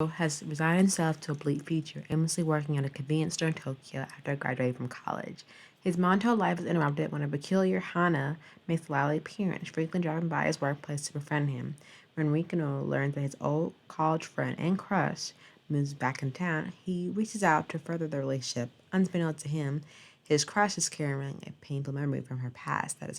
has resigned himself to a bleak future, aimlessly working at a convenience store in Tokyo after graduating from college. His monotone life is interrupted when a peculiar Hana makes a lively appearance, frequently driving by his workplace to befriend him. When Rikino learns that his old college friend and crush moves back in town, he reaches out to further the relationship. Unbeknownst to him, his crush is carrying a painful memory from her past that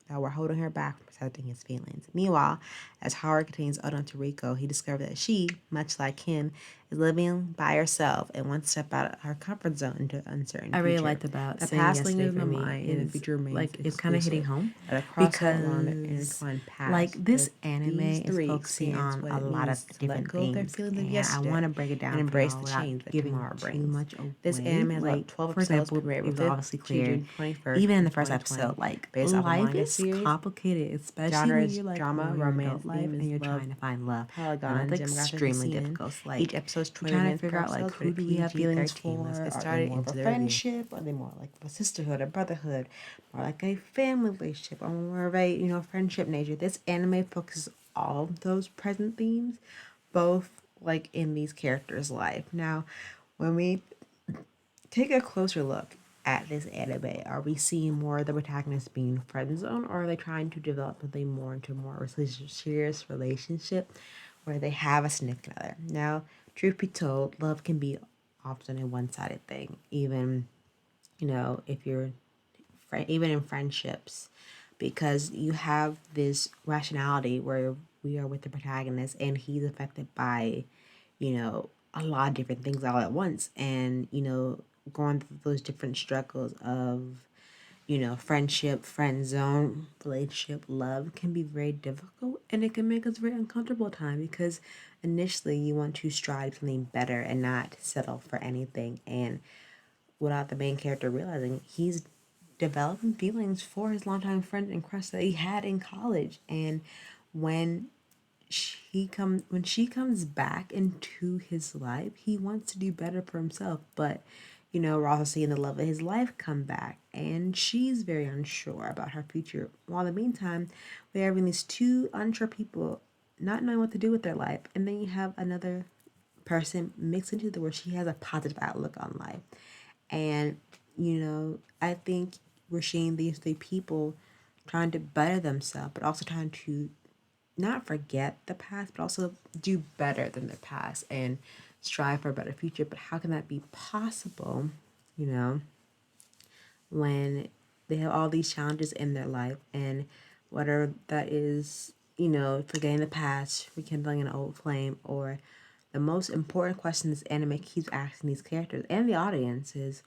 were holding her back from protecting his feelings. Meanwhile, as Howard continues on to Rico, he discovers that she, much like him, is living by herself and wants to step out of her comfort zone into uncertain I future. really liked about The Saying past Yesterday lingers in for the me mind and the is future remains like it's kind of hitting home At a crossroad along the because intertwined paths. like this With anime these is three focusing experience on what a it lot of means to let different go of their things, feelings of and I yesterday want to break it and down for embrace y'all the without change that giving tomorrow too brings. much This away. anime has Like about 12 for episodes, example, premiered it was the obviously 5th to clear June 21st even in in the first 2020, episode, like based off a life manga is series. complicated, especially Genre when is you're like drama, in your romance, adult life theme and is you're love, trying to find love. And Polygon, that's demographic is extremely CNN. difficult. So, Each like episode is you're 20 trying to minutes per figure out like episode, who rated do we have PG feelings 13. Let's for? get Are they started more of into a the review. friendship? Are they more like a sisterhood, a brotherhood, more like a family relationship, or more of a friendship nature? This anime focuses all of those present themes, both like in these characters' life. Now, when we take a closer look at this anime, are we seeing more of the protagonists being friend zone, or are they trying to develop something more into a more serious relationship where they have a significant other? Now, truth be told, love can be often a one-sided thing, even if you're even in friendships, because you have this rationality where we are with the protagonist and he's affected by a lot of different things all at once, and going through those different struggles of friendship, friend zone, relationship, love can be very difficult, and it can make us very uncomfortable at times because initially you want to strive for something better and not settle for anything, and without the main character realizing he's developing feelings for his longtime friend and crush that he had in college. And when when she comes back into his life, he wants to do better for himself. But we're also seeing the love of his life come back, and she's very unsure about her future. While in the meantime, we're having these two unsure people not knowing what to do with their life, and then you have another person mixed into the where she has a positive outlook on life. And I think we're seeing these three people trying to better themselves, but also trying to not forget the past, but also do better than the past and strive for a better future. But how can that be possible, you know, when they have all these challenges in their life, and whether that is, forgetting the past, rekindling an old flame, or the most important question this anime keeps asking these characters and the audience is,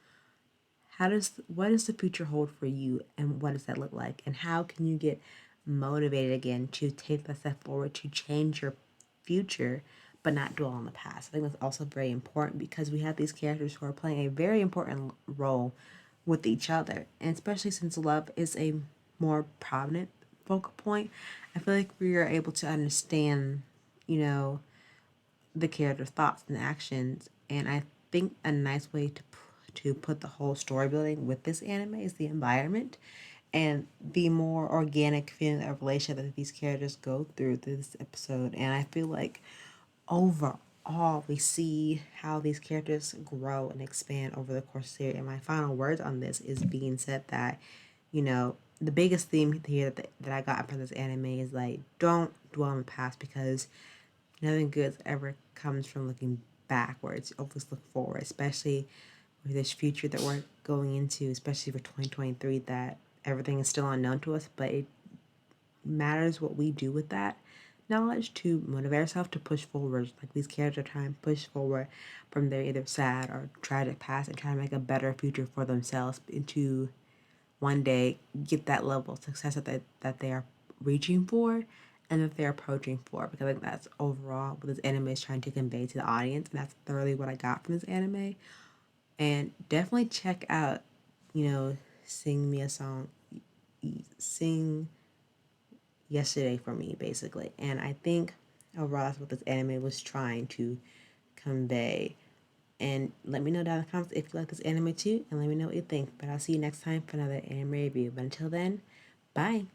what does the future hold for you, and what does that look like, and how can you get motivated again to take that step forward to change your future but not dwell on the past? I think that's also very important because we have these characters who are playing a very important role with each other, and especially since love is a more prominent focal point, I feel like we are able to understand you know the character's thoughts and actions. And I think a nice way to put the whole story building with this anime is the environment and the more organic feeling of relationship that these characters go through this episode. And I feel like overall we see how these characters grow and expand over the course of the series. And my final words on this is being said that, the biggest theme here that I got from this anime is like, don't dwell on the past because nothing good ever comes from looking backwards. Always look forward, especially with this future that we're going into, especially for 2023, that everything is still unknown to us, but it matters what we do with that knowledge to motivate ourselves to push forward. Like these characters are trying to push forward from their either sad or tragic past and trying to make a better future for themselves and to one day get that level of success that they are reaching for and that they're approaching for, because I think that's overall what this anime is trying to convey to the audience, and that's thoroughly what I got from this anime. And definitely check out, Sing Me a Song, Sing Yesterday for me, basically. And I think overall that's what this anime was trying to convey. And let me know down in the comments if you like this anime too, and let me know what you think. But I'll see you next time for another anime review. But until then, bye.